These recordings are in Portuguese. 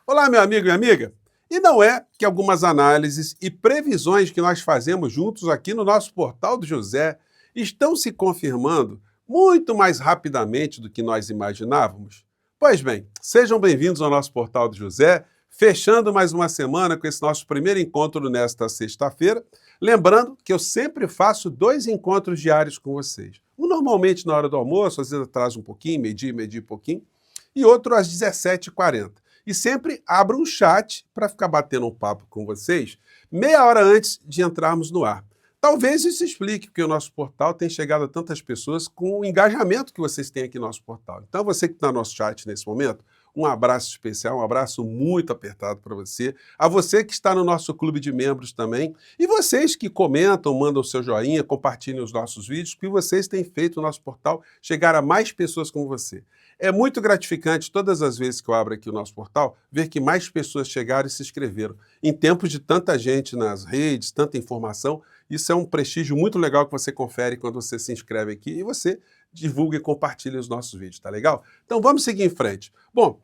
Olá, meu amigo e amiga. E não é que algumas análises e previsões que nós fazemos juntos aqui no nosso Portal do José estão se confirmando muito mais rapidamente do que nós imaginávamos? Pois bem, sejam bem-vindos ao nosso Portal do José, fechando mais uma semana com esse nosso primeiro encontro nesta sexta-feira. Lembrando que eu sempre faço 2 encontros diários com vocês. Um normalmente na hora do almoço, às vezes atrasa um pouquinho, meio-dia e pouquinho, e outro às 17h40. E sempre abro um chat para ficar batendo um papo com vocês meia hora antes de entrarmos no ar. Talvez isso explique porque o nosso portal tem chegado a tantas pessoas com o engajamento que vocês têm aqui no nosso portal. Então, você que está no nosso chat nesse momento, um abraço especial, um abraço muito apertado para você. A você que está no nosso clube de membros também. E vocês que comentam, mandam o seu joinha, compartilhem os nossos vídeos, porque vocês têm feito o nosso portal chegar a mais pessoas como você. É muito gratificante, todas as vezes que eu abro aqui o nosso portal, ver que mais pessoas chegaram e se inscreveram. Em tempos de tanta gente nas redes, tanta informação, isso é um prestígio muito legal que você confere quando você se inscreve aqui e você divulga e compartilha os nossos vídeos, tá legal? Então vamos seguir em frente. Bom,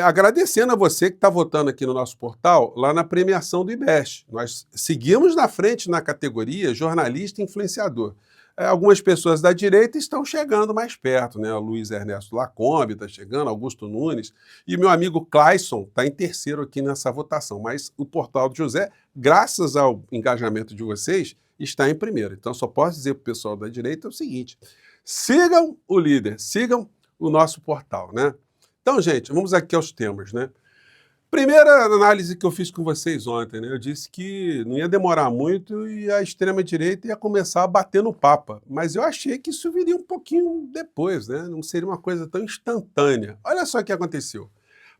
agradecendo a você que está votando aqui no nosso portal, lá na premiação do IBEST. Nós seguimos na frente na categoria jornalista e influenciador. Algumas pessoas da direita estão chegando mais perto, né? O Luiz Ernesto Lacombe está chegando, Augusto Nunes, e meu amigo Clayson está em terceiro aqui nessa votação. Mas o Portal do José, graças ao engajamento de vocês, está em primeiro. Então só posso dizer para o pessoal da direita o seguinte: sigam o líder, sigam o nosso portal, né? Então, gente, vamos aqui aos temas, né? Primeira análise que eu fiz com vocês ontem, né? Eu disse que não ia demorar muito e a extrema-direita ia começar a bater no Papa. Mas eu achei que isso viria um pouquinho depois, né? Não seria uma coisa tão instantânea. Olha só o que aconteceu.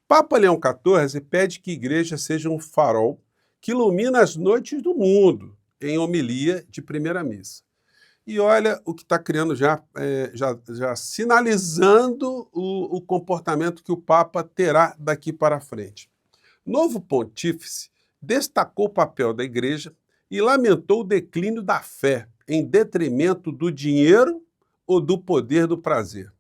Papa Leão XIV pede que a igreja seja um farol que ilumina as noites do mundo, em homilia de primeira missa. E olha o que está criando já sinalizando o comportamento que o Papa terá daqui para frente. Novo pontífice destacou o papel da igreja e lamentou o declínio da fé em detrimento do dinheiro ou do poder do prazer.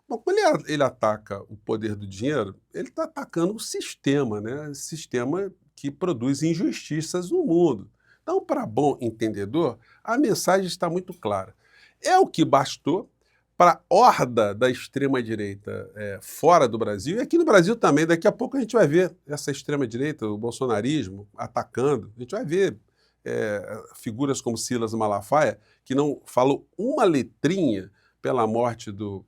Bom, quando ele ataca o poder do dinheiro, ele está atacando o sistema, né? O sistema que produz injustiças no mundo. Então, para bom entendedor, a mensagem está muito clara. É o que bastou para a horda da extrema-direita fora do Brasil, e aqui no Brasil também. Daqui a pouco a gente vai ver essa extrema-direita, o bolsonarismo, atacando. A gente vai ver figuras como Silas Malafaia, que não falou uma letrinha pela morte do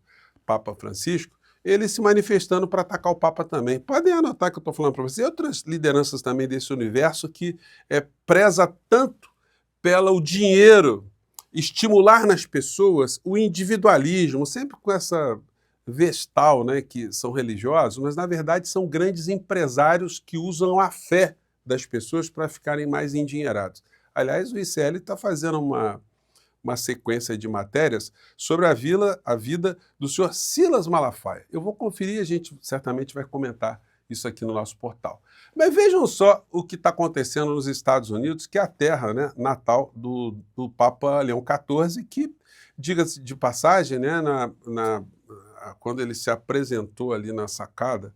Papa Francisco, ele se manifestando para atacar o Papa também. Podem anotar que eu estou falando para vocês. Outras lideranças também desse universo que preza tanto pelo dinheiro, estimular nas pessoas o individualismo, sempre com essa vestal, né, que são religiosos, mas na verdade são grandes empresários que usam a fé das pessoas para ficarem mais endinheirados. Aliás, o ICL está fazendo uma sequência de matérias sobre a vida do senhor Silas Malafaia. Eu vou conferir e a gente certamente vai comentar isso aqui no nosso portal. Mas vejam só o que está acontecendo nos Estados Unidos, que é a terra, né, natal do Papa Leão XIV, que, diga-se de passagem, né, quando ele se apresentou ali na sacada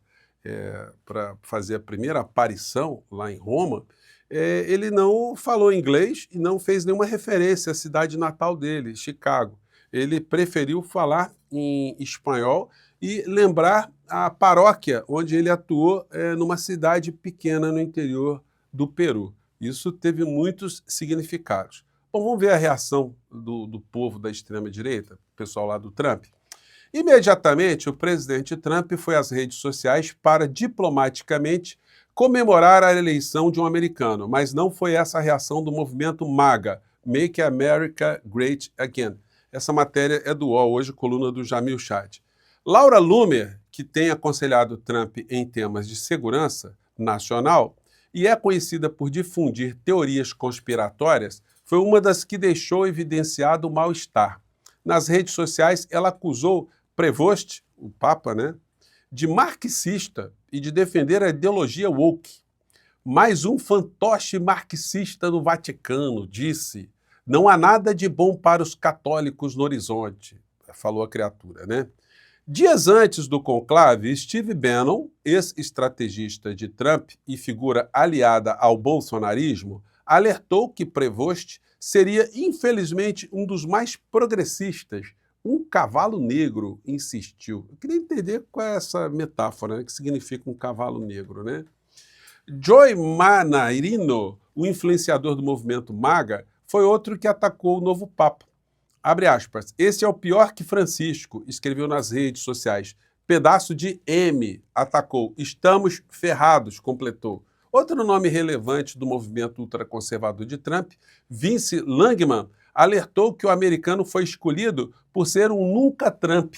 para fazer a primeira aparição lá em Roma, ele não falou inglês e não fez nenhuma referência à cidade natal dele, Chicago. Ele preferiu falar em espanhol e lembrar a paróquia onde ele atuou numa cidade pequena no interior do Peru. Isso teve muitos significados. Bom, vamos ver a reação do povo da extrema-direita, o pessoal lá do Trump. Imediatamente, o presidente Trump foi às redes sociais para diplomaticamente comemorar a eleição de um americano, mas não foi essa a reação do movimento MAGA, Make America Great Again. Essa matéria é do UOL, hoje coluna do Jamil Chad. Laura Loomer, que tem aconselhado Trump em temas de segurança nacional e é conhecida por difundir teorias conspiratórias, foi uma das que deixou evidenciado o mal-estar. Nas redes sociais, ela acusou Prevost, o Papa, né, de marxista e de defender a ideologia woke. Mais um fantoche marxista no Vaticano, disse: não há nada de bom para os católicos no horizonte, falou a criatura, né? Dias antes do conclave, Steve Bannon, ex-estrategista de Trump e figura aliada ao bolsonarismo, alertou que Prevost seria, infelizmente, um dos mais progressistas. Um cavalo negro, insistiu. Eu queria entender qual é essa metáfora, né, que significa um cavalo negro, né? Joe Manarino, o influenciador do movimento MAGA, foi outro que atacou o novo Papa. Abre aspas. Esse é o pior que Francisco, escreveu nas redes sociais. Pedaço de M, atacou. Estamos ferrados, completou. Outro nome relevante do movimento ultraconservador de Trump, Vince Langman, alertou que o americano foi escolhido por ser um nunca-Trump.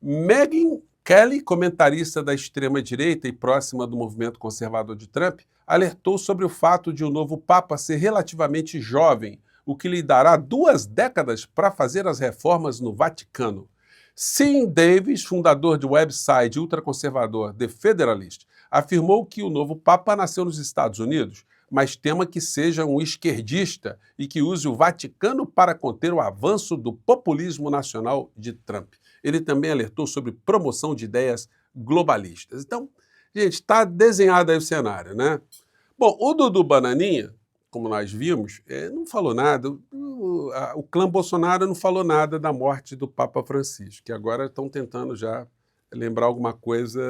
Megyn Kelly, comentarista da extrema-direita e próxima do movimento conservador de Trump, alertou sobre o fato de o novo Papa ser relativamente jovem, o que lhe dará 2 décadas para fazer as reformas no Vaticano. Sim Davis, fundador do website ultraconservador The Federalist, afirmou que o novo Papa nasceu nos Estados Unidos, mas tema que seja um esquerdista e que use o Vaticano para conter o avanço do populismo nacional de Trump. Ele também alertou sobre promoção de ideias globalistas. Então, gente, está desenhado aí o cenário, né? Bom, o Dudu Bananinha, como nós vimos, não falou nada. O clã Bolsonaro não falou nada da morte do Papa Francisco, que agora estão tentando já lembrar alguma coisa,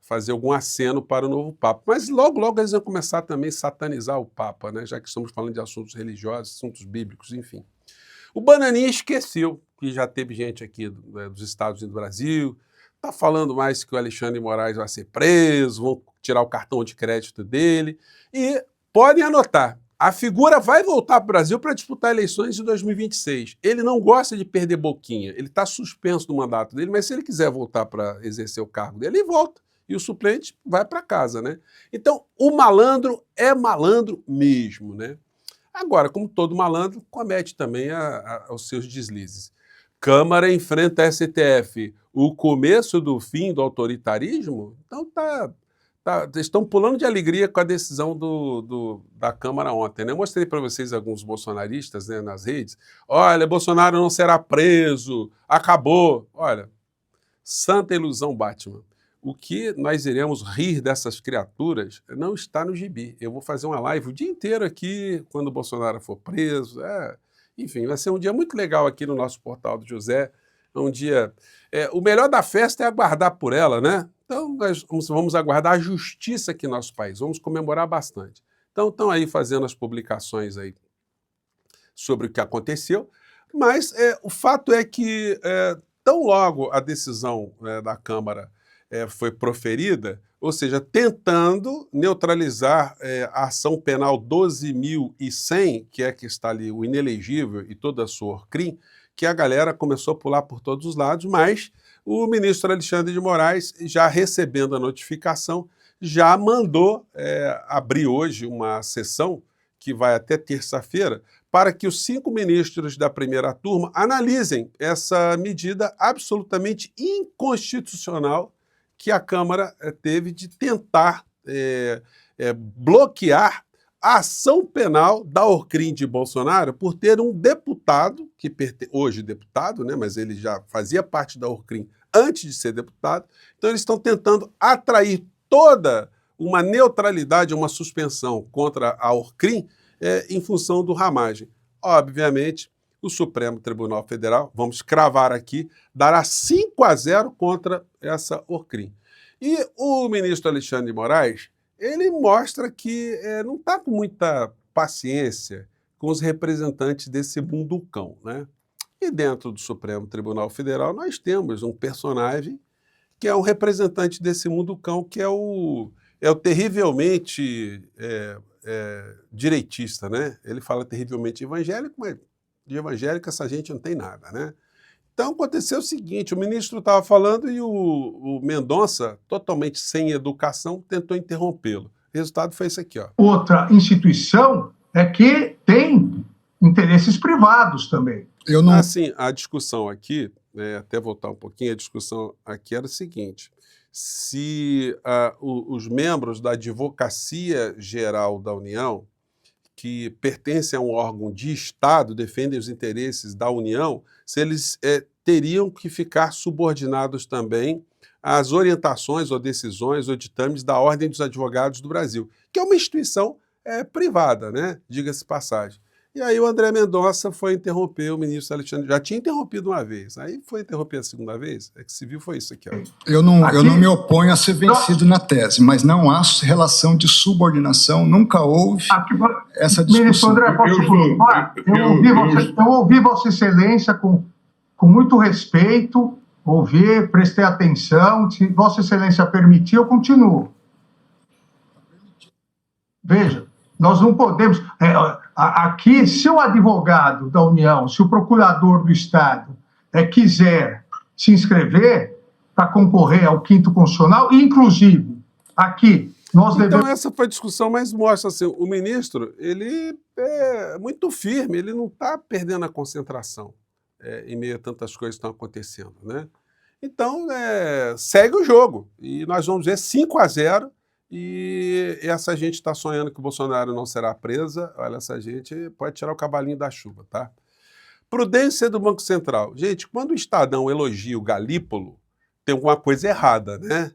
fazer algum aceno para o novo Papa. Mas logo, logo eles vão começar também a satanizar o Papa, né? Já que estamos falando de assuntos religiosos, assuntos bíblicos, enfim. O Bananinha esqueceu que já teve gente aqui dos Estados Unidos do Brasil, está falando mais que o Alexandre de Moraes vai ser preso, vão tirar o cartão de crédito dele, e podem anotar, a figura vai voltar para o Brasil para disputar eleições de 2026. Ele não gosta de perder boquinha, ele está suspenso do mandato dele, mas se ele quiser voltar para exercer o cargo dele, ele volta. E o suplente vai para casa, né? Então, o malandro é malandro mesmo, né? Agora, como todo malandro, comete também os seus deslizes. Câmara enfrenta STF. O começo do fim do autoritarismo? Então estão pulando de alegria com a decisão da Câmara ontem, né? Eu mostrei para vocês alguns bolsonaristas, né, nas redes. Olha, Bolsonaro não será preso, acabou. Olha, santa ilusão Batman. O que nós iremos rir dessas criaturas não está no gibi. Eu vou fazer uma live o dia inteiro aqui, quando o Bolsonaro for preso. Enfim, vai ser um dia muito legal aqui no nosso Portal do José. É um dia... o melhor da festa é aguardar por ela, né? Então, nós vamos aguardar a justiça aqui no nosso país. Vamos comemorar bastante. Então, estão aí fazendo as publicações aí sobre o que aconteceu. Mas o fato é que, tão logo a decisão da Câmara foi proferida, ou seja, tentando neutralizar a ação penal 12.100, que está ali o inelegível e toda a sua ORCRIM, que a galera começou a pular por todos os lados, mas o ministro Alexandre de Moraes, já recebendo a notificação, já mandou abrir hoje uma sessão, que vai até terça-feira, para que os 5 ministros da primeira turma analisem essa medida absolutamente inconstitucional que a Câmara teve de tentar bloquear a ação penal da ORCRIM de Bolsonaro por ter um deputado, hoje deputado, né, mas ele já fazia parte da ORCRIM antes de ser deputado, então eles estão tentando atrair toda uma neutralidade, uma suspensão contra a ORCRIM em função do ramagem. Obviamente, o Supremo Tribunal Federal, vamos cravar aqui, dará 5-0 contra essa ORCRIM. E o ministro Alexandre de Moraes, ele mostra que não está com muita paciência com os representantes desse munducão, né? E dentro do Supremo Tribunal Federal nós temos um personagem que é um representante desse munducão, que é o terrivelmente direitista, né? Ele fala terrivelmente evangélico, mas de evangélico essa gente não tem nada, né? Então aconteceu o seguinte, o ministro estava falando e o Mendonça, totalmente sem educação, tentou interrompê-lo. O resultado foi isso aqui, ó. Outra instituição é que tem interesses privados também. Assim, a discussão aqui, até voltar um pouquinho, a discussão aqui era o seguinte, se os membros da Advocacia Geral da União, que pertencem a um órgão de Estado, defendem os interesses da União, se eles teriam que ficar subordinados também às orientações ou decisões ou ditames da Ordem dos Advogados do Brasil, que é uma instituição privada, né? Diga-se passagem. E aí o André Mendonça foi interromper o ministro Alexandre. Já tinha interrompido uma vez, aí foi interromper a segunda vez. É que se viu foi isso aqui. Ó. Eu não me oponho a ser vencido na tese, mas não há relação de subordinação, nunca houve essa discussão. Ministro André, posso falar? Eu ouvi Vossa Excelência com muito respeito, prestei atenção. Se Vossa Excelência permitir, eu continuo. Veja, nós não podemos... Aqui, se o advogado da União, se o procurador do Estado quiser se inscrever para concorrer ao 5º Constitucional, inclusive, aqui, nós devemos... Então, essa foi a discussão, mas mostra assim, o ministro, ele é muito firme, ele não está perdendo a concentração em meio a tantas coisas que estão acontecendo, né? Então, segue o jogo, e nós vamos ver 5-0, e essa gente está sonhando que o Bolsonaro não será presa. Olha, essa gente pode tirar o cavalinho da chuva, tá? Prudência do Banco Central. Gente, quando o Estadão elogia o Galípolo, tem alguma coisa errada, né?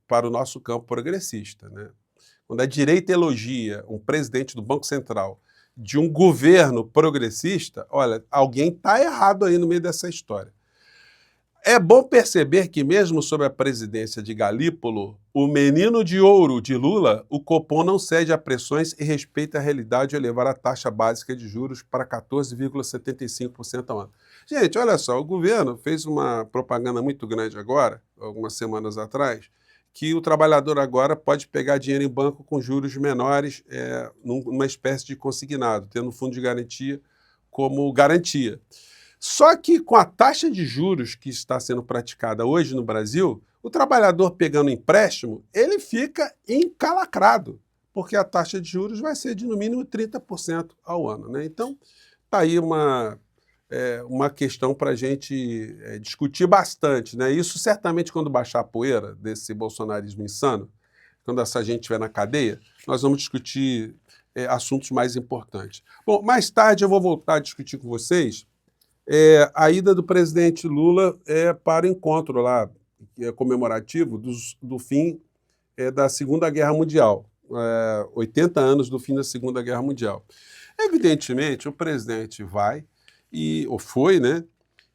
Para o nosso campo progressista, né? Quando a direita elogia um presidente do Banco Central de um governo progressista, olha, alguém está errado aí no meio dessa história. É bom perceber que mesmo sob a presidência de Galípolo, o menino de ouro de Lula, o Copom não cede a pressões e respeita a realidade de elevar a taxa básica de juros para 14,75% ao ano. Gente, olha só, o governo fez uma propaganda muito grande agora, algumas semanas atrás, que o trabalhador agora pode pegar dinheiro em banco com juros menores, numa espécie de consignado, tendo um fundo de garantia como garantia. Só que com a taxa de juros que está sendo praticada hoje no Brasil, o trabalhador pegando empréstimo, ele fica encalacrado, porque a taxa de juros vai ser de no mínimo 30% ao ano, né? Então, está aí uma questão para a gente discutir bastante, né? Isso certamente quando baixar a poeira desse bolsonarismo insano, quando essa gente estiver na cadeia, nós vamos discutir assuntos mais importantes. Bom, mais tarde eu vou voltar a discutir com vocês a ida do presidente Lula para o encontro lá, comemorativo do fim da Segunda Guerra Mundial, 80 anos do fim da Segunda Guerra Mundial. Evidentemente, o presidente vai, ou foi, né,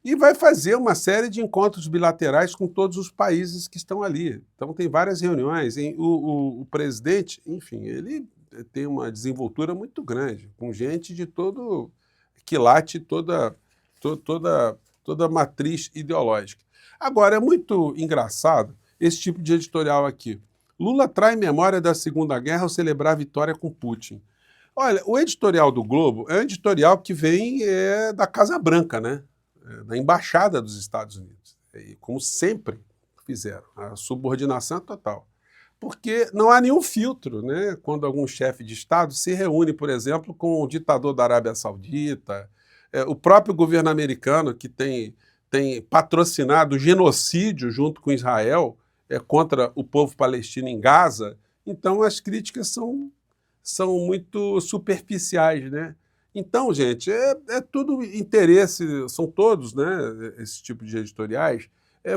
e vai fazer uma série de encontros bilaterais com todos os países que estão ali. Então, tem várias reuniões. O presidente, enfim, ele tem uma desenvoltura muito grande, com gente de todo quilate, toda matriz ideológica. Agora, é muito engraçado esse tipo de editorial aqui. Lula trai memória da Segunda Guerra ao celebrar a vitória com Putin. Olha, o editorial do Globo é um editorial que vem da Casa Branca, né? Da Embaixada dos Estados Unidos. E, como sempre fizeram, a subordinação é total. Porque não há nenhum filtro, né? Quando algum chefe de Estado se reúne, por exemplo, com o ditador da Arábia Saudita, o próprio governo americano, que tem patrocinado o genocídio junto com Israel contra o povo palestino em Gaza. Então, as críticas são muito superficiais, né? Então, gente, é tudo interesse, são todos, né, esse tipo de editoriais,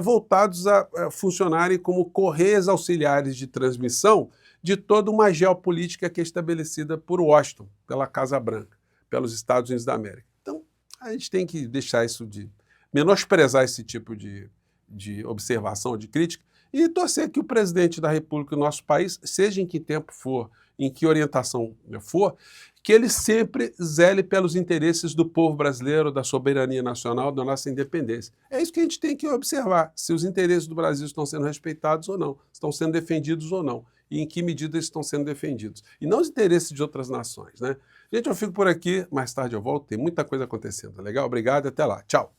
voltados a funcionarem como correias auxiliares de transmissão de toda uma geopolítica que é estabelecida por Washington, pela Casa Branca, pelos Estados Unidos da América. Então, a gente tem que deixar isso de menosprezar esse tipo de observação, de crítica, e torcer que o presidente da República do nosso país, seja em que tempo for, em que orientação for, que ele sempre zele pelos interesses do povo brasileiro, da soberania nacional, da nossa independência. É isso que a gente tem que observar, se os interesses do Brasil estão sendo respeitados ou não, estão sendo defendidos ou não, e em que medida eles estão sendo defendidos. E não os interesses de outras nações, né? Gente, eu fico por aqui, mais tarde eu volto, tem muita coisa acontecendo, legal? Obrigado e até lá. Tchau!